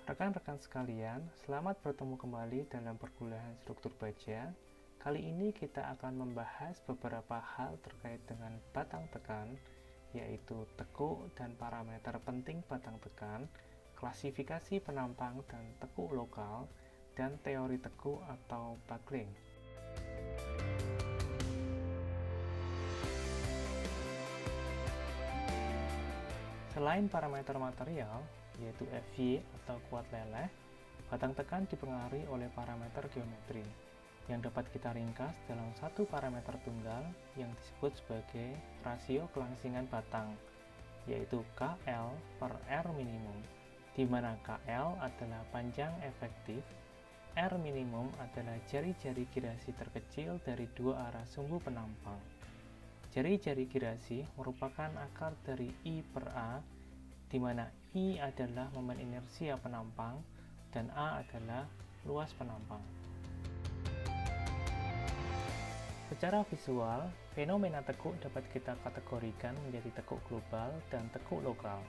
Rekan-rekan sekalian, selamat bertemu kembali dalam perkuliahan struktur baja. Kali ini kita akan membahas beberapa hal terkait dengan batang tekan, yaitu tekuk dan parameter penting batang tekan, klasifikasi penampang dan tekuk lokal, dan teori tekuk atau buckling. Selain parameter material, yaitu Fy atau kuat leleh, batang tekan dipengaruhi oleh parameter geometri, yang dapat kita ringkas dalam satu parameter tunggal yang disebut sebagai rasio kelangsingan batang, yaitu KL per R minimum, di mana KL adalah panjang efektif, R minimum adalah jari-jari girasi terkecil dari dua arah sumbu penampang. Jari-jari girasi merupakan akar dari I per A, di mana I adalah momen inersia penampang dan A adalah luas penampang. Secara visual, fenomena tekuk dapat kita kategorikan menjadi tekuk global dan tekuk lokal.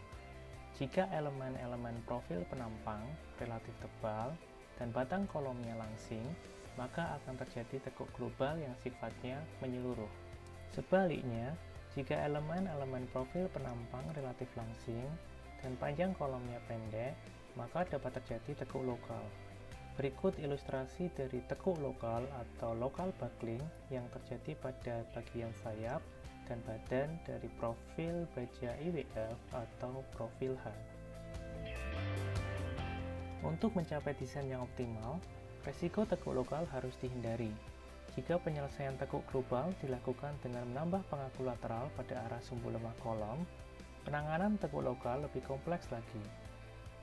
Jika elemen-elemen profil penampang relatif tebal dan batang kolomnya langsing, maka akan terjadi tekuk global yang sifatnya menyeluruh. Sebaliknya, jika elemen-elemen profil penampang relatif langsing dan panjang kolomnya pendek, maka dapat terjadi tekuk lokal. Berikut ilustrasi dari tekuk lokal atau local buckling yang terjadi pada bagian sayap dan badan dari profil baja IWF atau profil H. Untuk mencapai desain yang optimal, resiko tekuk lokal harus dihindari. Jika penyelesaian tekuk global dilakukan dengan menambah pengaku lateral pada arah sumbu lemah kolom, penanganan tekuk lokal lebih kompleks lagi.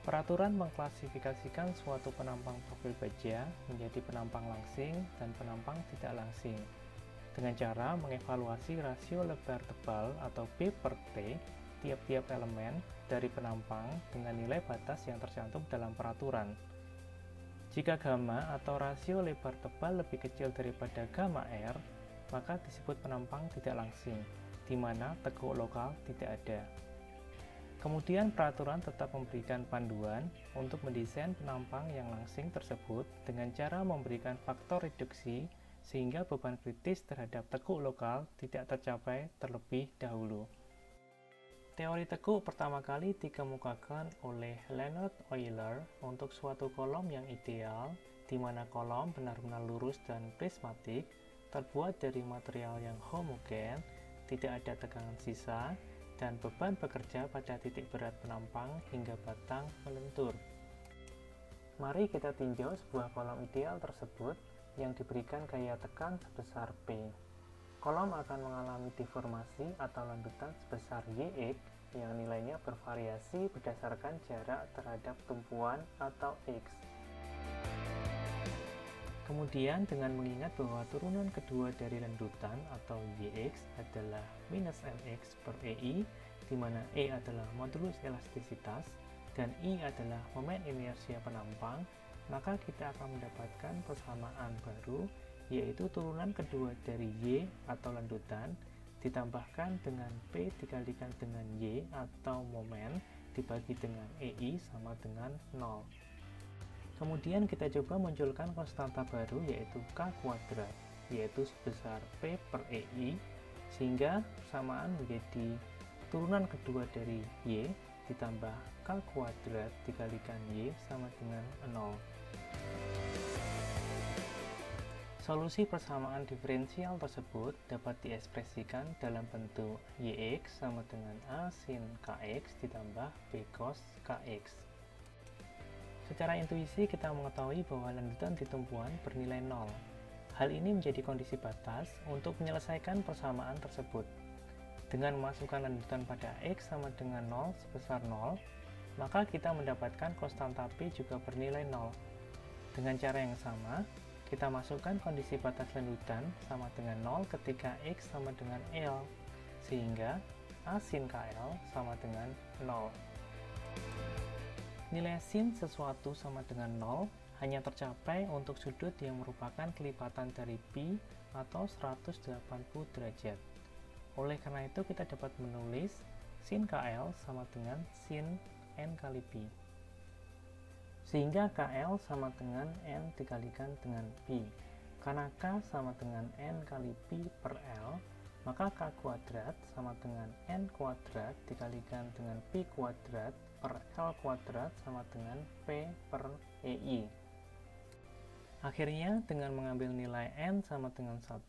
Peraturan mengklasifikasikan suatu penampang profil baja menjadi penampang langsing dan penampang tidak langsing, dengan cara mengevaluasi rasio lebar tebal atau B per T tiap-tiap elemen dari penampang dengan nilai batas yang tercantum dalam peraturan. Jika gamma atau rasio lebar tebal lebih kecil daripada gamma R, maka disebut penampang tidak langsing, di mana tekuk lokal tidak ada. Kemudian peraturan tetap memberikan panduan untuk mendesain penampang yang langsing tersebut dengan cara memberikan faktor reduksi sehingga beban kritis terhadap tekuk lokal tidak tercapai terlebih dahulu. Teori tekuk pertama kali dikemukakan oleh Leonhard Euler untuk suatu kolom yang ideal, di mana kolom benar-benar lurus dan prismatik, terbuat dari material yang homogen, tidak ada tekanan sisa, dan beban bekerja pada titik berat penampang hingga batang melentur. Mari kita tinjau sebuah kolom ideal tersebut yang diberikan gaya tekan sebesar P. Kolom akan mengalami deformasi atau landutan sebesar YX yang nilainya bervariasi berdasarkan jarak terhadap tumpuan atau X. Kemudian dengan mengingat bahwa turunan kedua dari landutan atau YX adalah minus MX per EI, di mana E adalah modulus elastisitas dan I adalah momen inersia penampang, maka kita akan mendapatkan persamaan baru, yaitu turunan kedua dari Y atau landutan ditambahkan dengan P dikalikan dengan Y atau momen dibagi dengan EI sama dengan 0. Kemudian kita coba munculkan konstanta baru yaitu K kuadrat, yaitu sebesar P per EI, sehingga persamaan menjadi turunan kedua dari Y ditambah K kuadrat dikalikan Y sama dengan 0. Solusi persamaan diferensial tersebut dapat diekspresikan dalam bentuk YX sama dengan A sin KX ditambah B cos KX. Secara intuisi kita mengetahui bahwa landutan di tumpuan bernilai 0. Hal ini menjadi kondisi batas untuk menyelesaikan persamaan tersebut. Dengan memasukkan landutan pada X sama dengan 0 sebesar 0, maka kita mendapatkan konstanta P juga bernilai 0. Dengan cara yang sama, kita masukkan kondisi batas landutan sama dengan 0 ketika X sama dengan L, sehingga A sin KL sama dengan 0. Nilai sin sesuatu sama dengan 0 hanya tercapai untuk sudut yang merupakan kelipatan dari pi atau 180 derajat. Oleh karena itu kita dapat menulis sin KL sama dengan sin N kali pi. Sehingga KL sama dengan N dikalikan dengan Pi. Karena K sama dengan N kali Pi per L, maka K kuadrat sama dengan N kuadrat dikalikan dengan Pi kuadrat per L kuadrat sama dengan P per EI. Akhirnya, dengan mengambil nilai N sama dengan 1,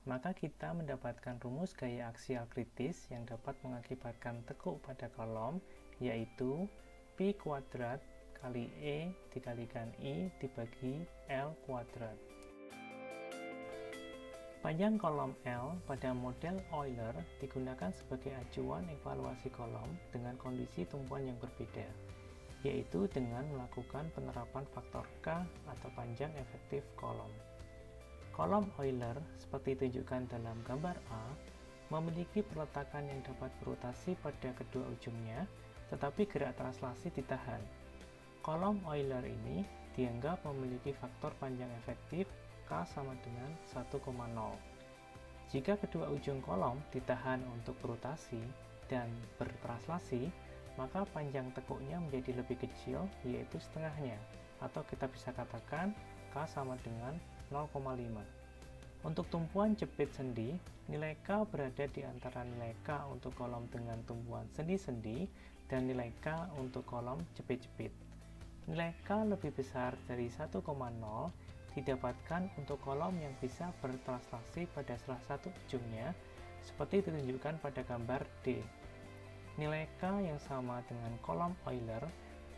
maka kita mendapatkan rumus gaya aksial kritis yang dapat mengakibatkan tekuk pada kolom, yaitu Pi kuadrat kali E dikalikan I dibagi L kuadrat. Panjang kolom L pada model Euler digunakan sebagai acuan evaluasi kolom dengan kondisi tumpuan yang berbeda, yaitu dengan melakukan penerapan faktor K atau panjang efektif kolom. Kolom Euler, seperti ditunjukkan dalam gambar A, memiliki peletakan yang dapat berotasi pada kedua ujungnya, tetapi gerak translasi ditahan. Kolom Euler ini dianggap memiliki faktor panjang efektif K sama dengan 1,0. Jika kedua ujung kolom ditahan untuk berotasi dan bertranslasi, maka panjang tekuknya menjadi lebih kecil, yaitu setengahnya, atau kita bisa katakan K sama dengan 0,5. Untuk tumpuan jepit sendi, nilai K berada di antara nilai K untuk kolom dengan tumpuan sendi-sendi dan nilai K untuk kolom jepit-jepit. Nilai K lebih besar dari 1,0 didapatkan untuk kolom yang bisa bertranslasi pada salah satu ujungnya, seperti ditunjukkan pada gambar D. Nilai K yang sama dengan kolom Euler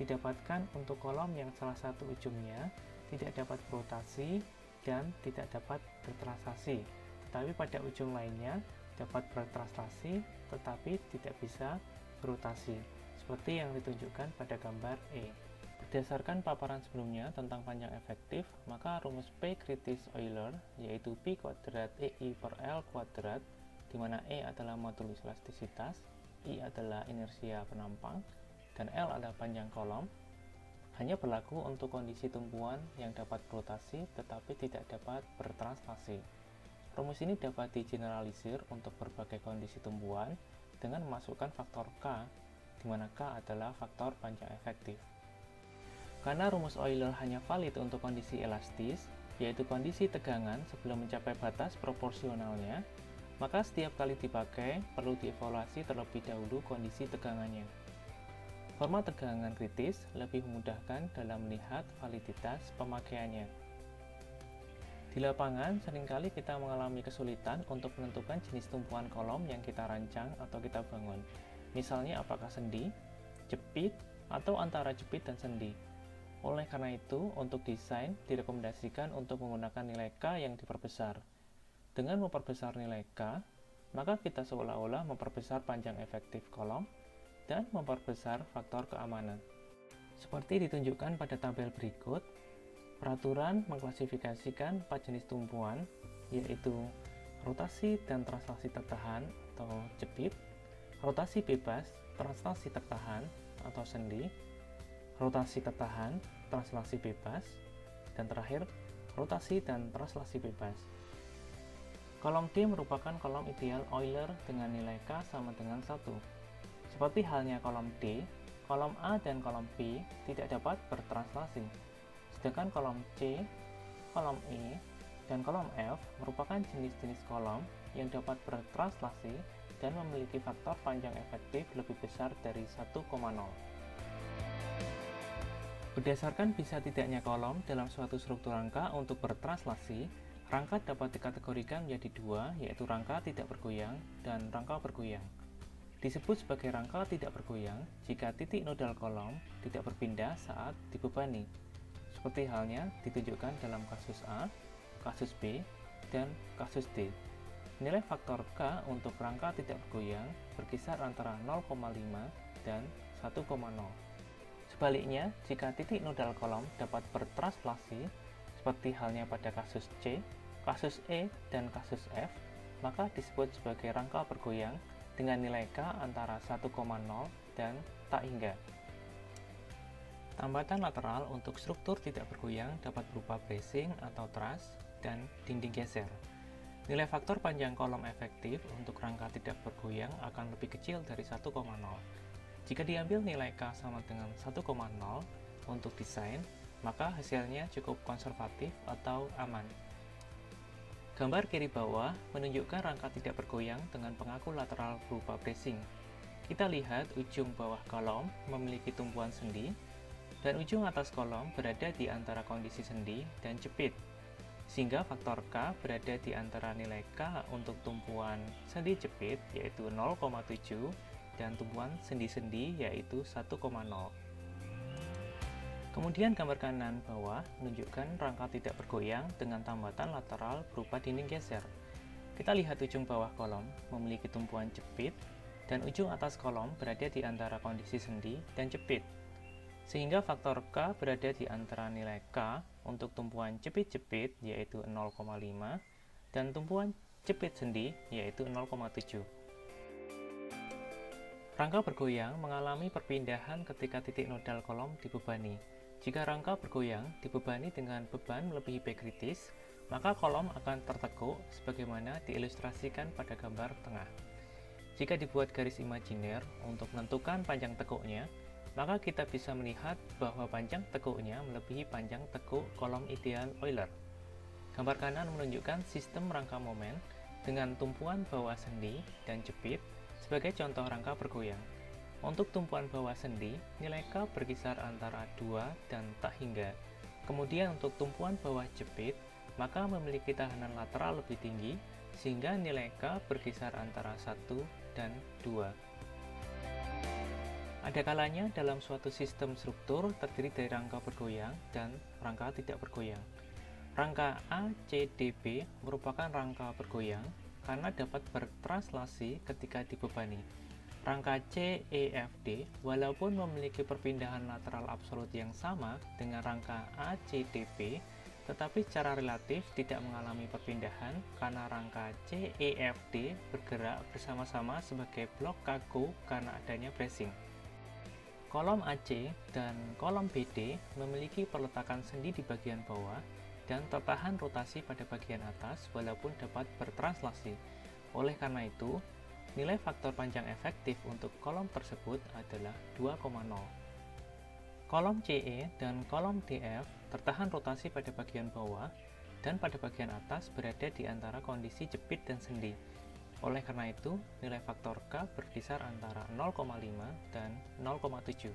didapatkan untuk kolom yang salah satu ujungnya tidak dapat berotasi dan tidak dapat bertranslasi, tetapi pada ujung lainnya dapat bertranslasi tetapi tidak bisa berotasi, seperti yang ditunjukkan pada gambar E. Berdasarkan paparan sebelumnya tentang panjang efektif, maka rumus P kritis Euler, yaitu Pi kuadrat EI per L kuadrat, di mana E adalah modulus elastisitas, I adalah inersia penampang, dan L adalah panjang kolom, hanya berlaku untuk kondisi tumpuan yang dapat berotasi tetapi tidak dapat bertranslasi. Rumus ini dapat digeneralisir untuk berbagai kondisi tumpuan dengan memasukkan faktor K, di mana K adalah faktor panjang efektif. Karena rumus Euler hanya valid untuk kondisi elastis, yaitu kondisi tegangan sebelum mencapai batas proporsionalnya, maka setiap kali dipakai perlu dievaluasi terlebih dahulu kondisi tegangannya. Format tegangan kritis lebih memudahkan dalam melihat validitas pemakaiannya. Di lapangan, seringkali kita mengalami kesulitan untuk menentukan jenis tumpuan kolom yang kita rancang atau kita bangun. Misalnya apakah sendi, jepit, atau antara jepit dan sendi. Oleh karena itu, untuk desain direkomendasikan untuk menggunakan nilai K yang diperbesar. Dengan memperbesar nilai K, maka kita seolah-olah memperbesar panjang efektif kolom dan memperbesar faktor keamanan. Seperti ditunjukkan pada tabel berikut, peraturan mengklasifikasikan 4 jenis tumpuan, yaitu rotasi dan translasi tertahan atau jepit, rotasi bebas, translasi tertahan atau sendi, rotasi tertahan, translasi bebas, dan terakhir, rotasi dan translasi bebas. Kolom D merupakan kolom ideal Euler dengan nilai K sama dengan 1. Seperti halnya kolom D, kolom A dan kolom P tidak dapat bertranslasi. Sedangkan kolom C, kolom E, dan kolom F merupakan jenis-jenis kolom yang dapat bertranslasi dan memiliki faktor panjang efektif lebih besar dari 1,0. Berdasarkan bisa tidaknya kolom dalam suatu struktur rangka untuk bertranslasi, rangka dapat dikategorikan menjadi dua, yaitu rangka tidak bergoyang dan rangka bergoyang. Disebut sebagai rangka tidak bergoyang jika titik nodal kolom tidak berpindah saat dibebani, seperti halnya ditunjukkan dalam kasus A, kasus B, dan kasus D. Nilai faktor K untuk rangka tidak bergoyang berkisar antara 0,5 dan 1,0. Sebaliknya, jika titik nodal kolom dapat bertranslasi, seperti halnya pada kasus C, kasus E, dan kasus F, maka disebut sebagai rangka bergoyang dengan nilai K antara 1,0 dan tak hingga. Tambatan lateral untuk struktur tidak bergoyang dapat berupa bracing atau truss dan dinding geser. Nilai faktor panjang kolom efektif untuk rangka tidak bergoyang akan lebih kecil dari 1,0. Jika diambil nilai K sama dengan 1,0, untuk desain, maka hasilnya cukup konservatif atau aman. Gambar kiri bawah menunjukkan rangka tidak bergoyang dengan pengaku lateral berupa bracing. Kita lihat ujung bawah kolom memiliki tumpuan sendi, dan ujung atas kolom berada di antara kondisi sendi dan jepit, sehingga faktor K berada di antara nilai K untuk tumpuan sendi jepit yaitu 0,7 dan tumpuan sendi-sendi yaitu 1,0. Kemudian gambar kanan bawah menunjukkan rangka tidak bergoyang dengan tambatan lateral berupa dinding geser. Kita lihat ujung bawah kolom memiliki tumpuan jepit dan ujung atas kolom berada di antara kondisi sendi dan jepit, sehingga faktor K berada di antara nilai K untuk tumpuan jepit-jepit yaitu 0,5 dan tumpuan jepit sendi yaitu 0,7. Rangka bergoyang mengalami perpindahan ketika titik nodal kolom dibebani. Jika rangka bergoyang dibebani dengan beban melebihi P kritis, maka kolom akan tertekuk sebagaimana diilustrasikan pada gambar tengah. Jika dibuat garis imajiner untuk menentukan panjang tekuknya, maka kita bisa melihat bahwa panjang tekuknya melebihi panjang tekuk kolom ideal Euler. Gambar kanan menunjukkan sistem rangka momen dengan tumpuan bawah sendi dan jepit sebagai contoh rangka bergoyang. Untuk tumpuan bawah sendi, nilai K berkisar antara 2 dan tak hingga. Kemudian untuk tumpuan bawah jepit, maka memiliki tahanan lateral lebih tinggi, sehingga nilai K berkisar antara 1 dan 2. Ada kalanya dalam suatu sistem struktur terdiri dari rangka bergoyang dan rangka tidak bergoyang. Rangka ACDB merupakan rangka bergoyang karena dapat bertranslasi ketika dibebani. Rangka CEFD walaupun memiliki perpindahan lateral absolut yang sama dengan rangka ACDB, tetapi secara relatif tidak mengalami perpindahan karena rangka CEFD bergerak bersama-sama sebagai blok kaku karena adanya bracing. Kolom AC dan kolom BD memiliki peletakan sendi di bagian bawah dan tertahan rotasi pada bagian atas walaupun dapat bertranslasi. Oleh karena itu, nilai faktor panjang efektif untuk kolom tersebut adalah 2,0. Kolom CE dan kolom DF tertahan rotasi pada bagian bawah dan pada bagian atas berada di antara kondisi jepit dan sendi. Oleh karena itu, nilai faktor K berkisar antara 0,5 dan 0,7.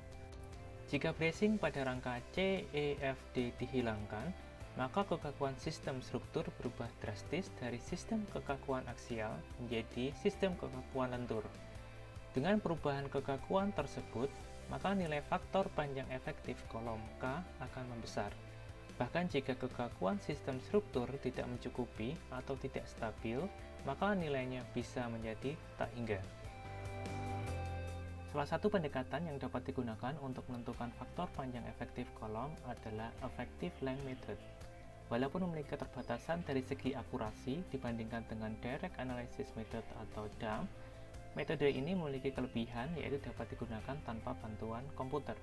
Jika bracing pada rangka CEFD dihilangkan, maka kekakuan sistem struktur berubah drastis dari sistem kekakuan aksial menjadi sistem kekakuan lentur. Dengan perubahan kekakuan tersebut, maka nilai faktor panjang efektif kolom K akan membesar. Bahkan jika kekakuan sistem struktur tidak mencukupi atau tidak stabil, maka nilainya bisa menjadi tak hingga. Salah satu pendekatan yang dapat digunakan untuk menentukan faktor panjang efektif kolom adalah Effective Length Method. Walaupun memiliki keterbatasan dari segi akurasi dibandingkan dengan Direct Analysis Method atau DAM, metode ini memiliki kelebihan yaitu dapat digunakan tanpa bantuan komputer.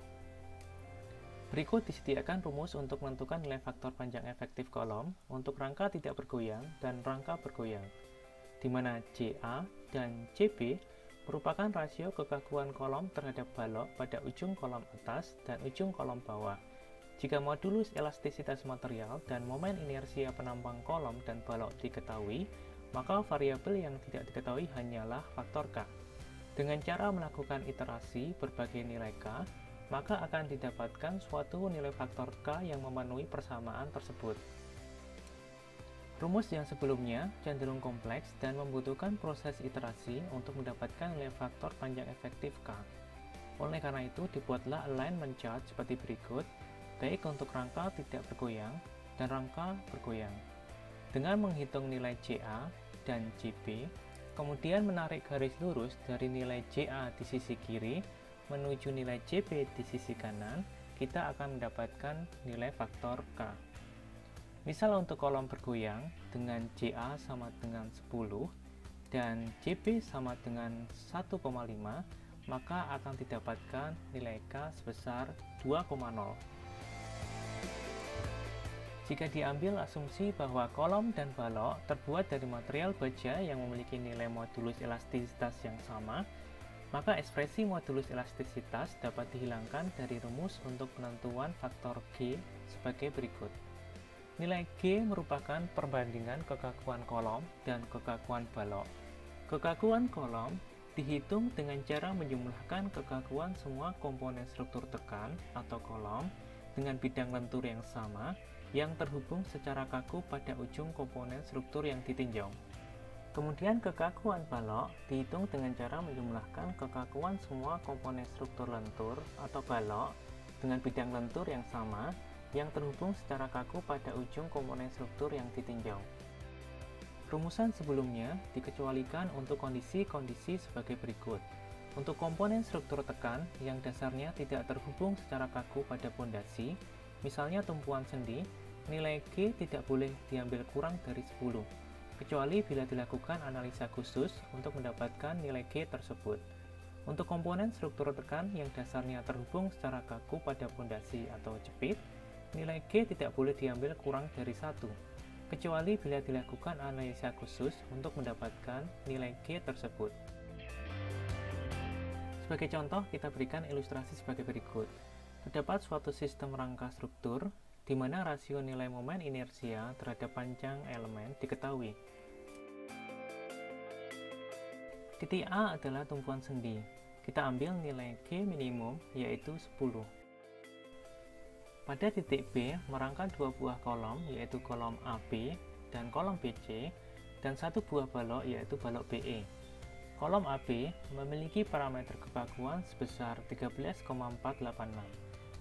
Berikut disediakan rumus untuk menentukan nilai faktor panjang efektif kolom untuk rangka tidak bergoyang dan rangka bergoyang, di mana JA dan JB merupakan rasio kekakuan kolom terhadap balok pada ujung kolom atas dan ujung kolom bawah. Jika modulus elastisitas material dan momen inersia penampang kolom dan balok diketahui, maka variabel yang tidak diketahui hanyalah faktor K. Dengan cara melakukan iterasi berbagai nilai K, maka akan didapatkan suatu nilai faktor K yang memenuhi persamaan tersebut. Rumus yang sebelumnya cenderung kompleks dan membutuhkan proses iterasi untuk mendapatkan nilai faktor panjang efektif K. Oleh karena itu, dibuatlah alignment chart seperti berikut, baik untuk rangka tidak bergoyang dan rangka bergoyang. Dengan menghitung nilai JA dan JB, kemudian menarik garis lurus dari nilai JA di sisi kiri menuju nilai JB di sisi kanan, kita akan mendapatkan nilai faktor K. Misal untuk kolom bergoyang dengan JA sama dengan 10 dan JB sama dengan 1,5, maka akan didapatkan nilai K sebesar 2,0. Jika diambil asumsi bahwa kolom dan balok terbuat dari material baja yang memiliki nilai modulus elastisitas yang sama, Maka ekspresi modulus elastisitas dapat dihilangkan dari rumus untuk penentuan faktor G sebagai berikut. Nilai G merupakan perbandingan kekakuan kolom dan kekakuan balok. Kekakuan kolom dihitung dengan cara menjumlahkan kekakuan semua komponen struktur tekan atau kolom dengan bidang lentur yang sama yang terhubung secara kaku pada ujung komponen struktur yang ditinjau. Kemudian kekakuan balok dihitung dengan cara menjumlahkan kekakuan semua komponen struktur lentur atau balok dengan bidang lentur yang sama yang terhubung secara kaku pada ujung komponen struktur yang ditinjau. Rumusan sebelumnya dikecualikan untuk kondisi-kondisi sebagai berikut. Untuk komponen struktur tekan yang dasarnya tidak terhubung secara kaku pada pondasi, misalnya tumpuan sendi, nilai G tidak boleh diambil kurang dari 10. Kecuali bila dilakukan analisa khusus untuk mendapatkan nilai G tersebut. Untuk komponen struktur tekan yang dasarnya terhubung secara kaku pada pondasi atau jepit, nilai G tidak boleh diambil kurang dari 1, kecuali bila dilakukan analisa khusus untuk mendapatkan nilai G tersebut. Sebagai contoh, kita berikan ilustrasi sebagai berikut. Terdapat suatu sistem rangka struktur di mana rasio nilai momen inersia terhadap panjang elemen diketahui. Titik A adalah tumpuan sendi. Kita ambil nilai G minimum yaitu 10. Pada titik B, merangka dua buah kolom yaitu kolom AB dan kolom BC dan satu buah balok yaitu balok BE. Kolom AB memiliki parameter kekakuan sebesar 13,486.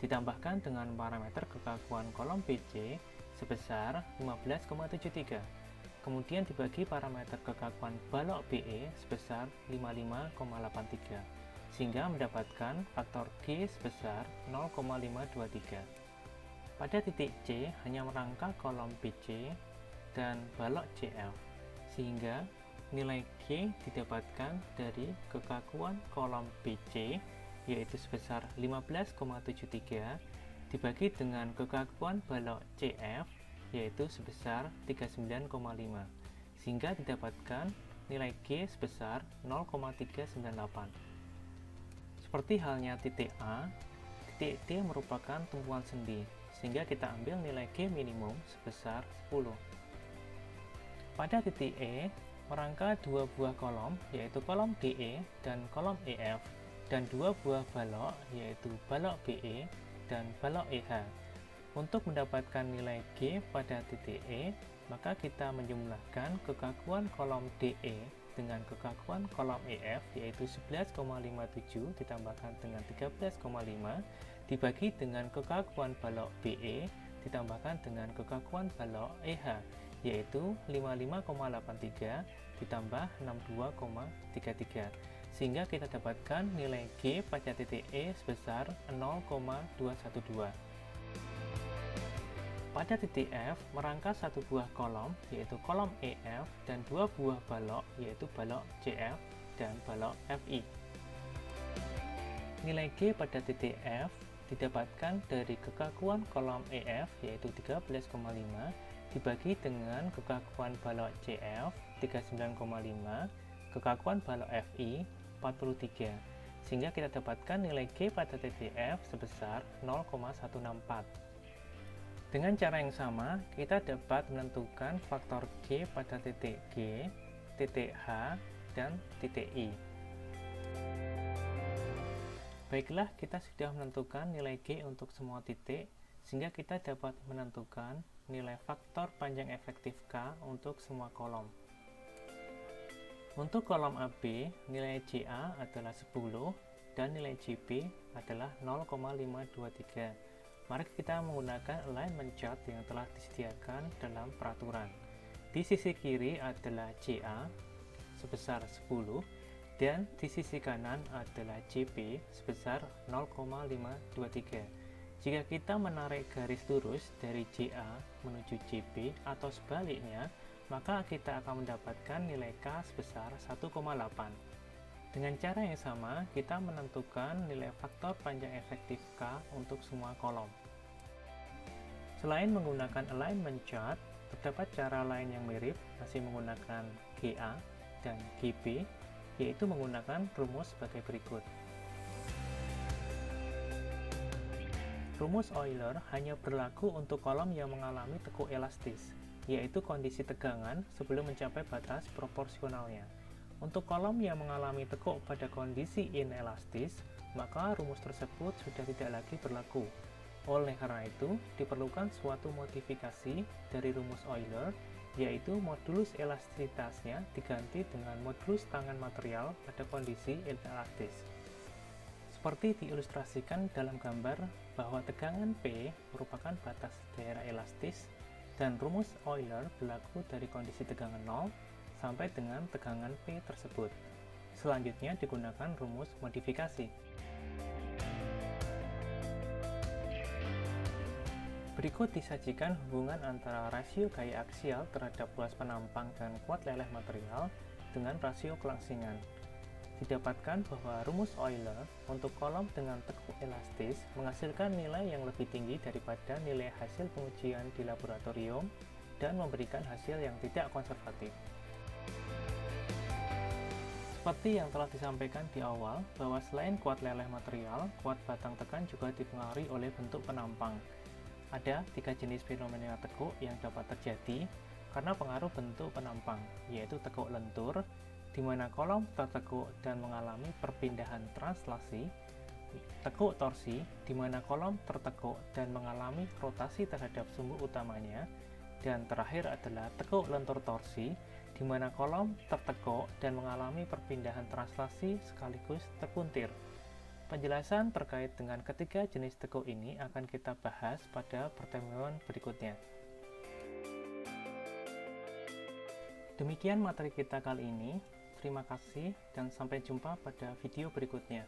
Ditambahkan dengan parameter kekakuan kolom BC sebesar 15,73. Kemudian dibagi parameter kekakuan balok BE sebesar 55,83, sehingga mendapatkan faktor G sebesar 0,523. Pada titik C hanya merangka kolom BC dan balok CF, sehingga nilai G didapatkan dari kekakuan kolom BC yaitu sebesar 15,73 dibagi dengan kekakuan balok CF yaitu sebesar 39,5, sehingga didapatkan nilai G sebesar 0,398. Seperti halnya titik A, titik D merupakan tumpuan sendi, sehingga kita ambil nilai G minimum sebesar 10. Pada titik E, merangka dua buah kolom yaitu kolom DE dan kolom EF dan dua buah balok yaitu balok BE dan balok EH. Untuk mendapatkan nilai G pada titik E, maka kita menjumlahkan kekakuan kolom DE dengan kekakuan kolom EF yaitu 11,57 ditambahkan dengan 13,5 dibagi dengan kekakuan balok BE ditambahkan dengan kekakuan balok EH yaitu 55,83 ditambah 62,33, sehingga kita dapatkan nilai G pada titik E sebesar 0,212. Pada titik F, merangka satu buah kolom yaitu kolom EF dan dua buah balok yaitu balok CF dan balok FI. Nilai G pada titik F didapatkan dari kekakuan kolom EF yaitu 13,5 dibagi dengan kekakuan balok CF 39,5, kekakuan balok FI 43, sehingga kita dapatkan nilai G pada titik F sebesar 0,164. Dengan cara yang sama, kita dapat menentukan faktor G pada titik G, titik H, dan titik I. Baiklah, kita sudah menentukan nilai G untuk semua titik, sehingga kita dapat menentukan nilai faktor panjang efektif K untuk semua kolom. Untuk kolom AB, nilai JA adalah 10 dan nilai JB adalah 0,523. Mari kita menggunakan alignment chart yang telah disediakan dalam peraturan. Di sisi kiri adalah JA sebesar 10 dan di sisi kanan adalah JB sebesar 0,523. Jika kita menarik garis lurus dari JA menuju JB atau sebaliknya, maka kita akan mendapatkan nilai K sebesar 1,8. Dengan cara yang sama, kita menentukan nilai faktor panjang efektif K untuk semua kolom. Selain menggunakan alignment chart, terdapat cara lain yang mirip, masih menggunakan GA dan GB, yaitu menggunakan rumus sebagai berikut. Rumus Euler hanya berlaku untuk kolom yang mengalami tekuk elastis, yaitu kondisi tegangan sebelum mencapai batas proporsionalnya. Untuk kolom yang mengalami tekuk pada kondisi inelastis, maka rumus tersebut sudah tidak lagi berlaku. Oleh karena itu, diperlukan suatu modifikasi dari rumus Euler, yaitu modulus elastisitasnya diganti dengan modulus tangan material pada kondisi inelastis. Seperti diilustrasikan dalam gambar bahwa tegangan P merupakan batas daerah elastis dan rumus Euler berlaku dari kondisi tegangan 0 sampai dengan tegangan P tersebut. Selanjutnya digunakan rumus modifikasi. Berikut disajikan hubungan antara rasio gaya aksial terhadap luas penampang dan kuat leleh material dengan rasio kelangsingan. Didapatkan bahwa rumus Euler untuk kolom dengan tekuk elastis menghasilkan nilai yang lebih tinggi daripada nilai hasil pengujian di laboratorium dan memberikan hasil yang tidak konservatif. Seperti yang telah disampaikan di awal, bahwa selain kuat leleh material, kuat batang tekan juga dipengaruhi oleh bentuk penampang. Ada 3 jenis fenomena tekuk yang dapat terjadi karena pengaruh bentuk penampang, yaitu tekuk lentur, di mana kolom tertekuk dan mengalami perpindahan translasi, tekuk torsi, di mana kolom tertekuk dan mengalami rotasi terhadap sumbu utamanya, dan terakhir adalah tekuk lentur torsi, di mana kolom tertekuk dan mengalami perpindahan translasi sekaligus terpuntir. Penjelasan terkait dengan ketiga jenis tekuk ini akan kita bahas pada pertemuan berikutnya. Demikian materi kita kali ini. Terima kasih dan sampai jumpa pada video berikutnya.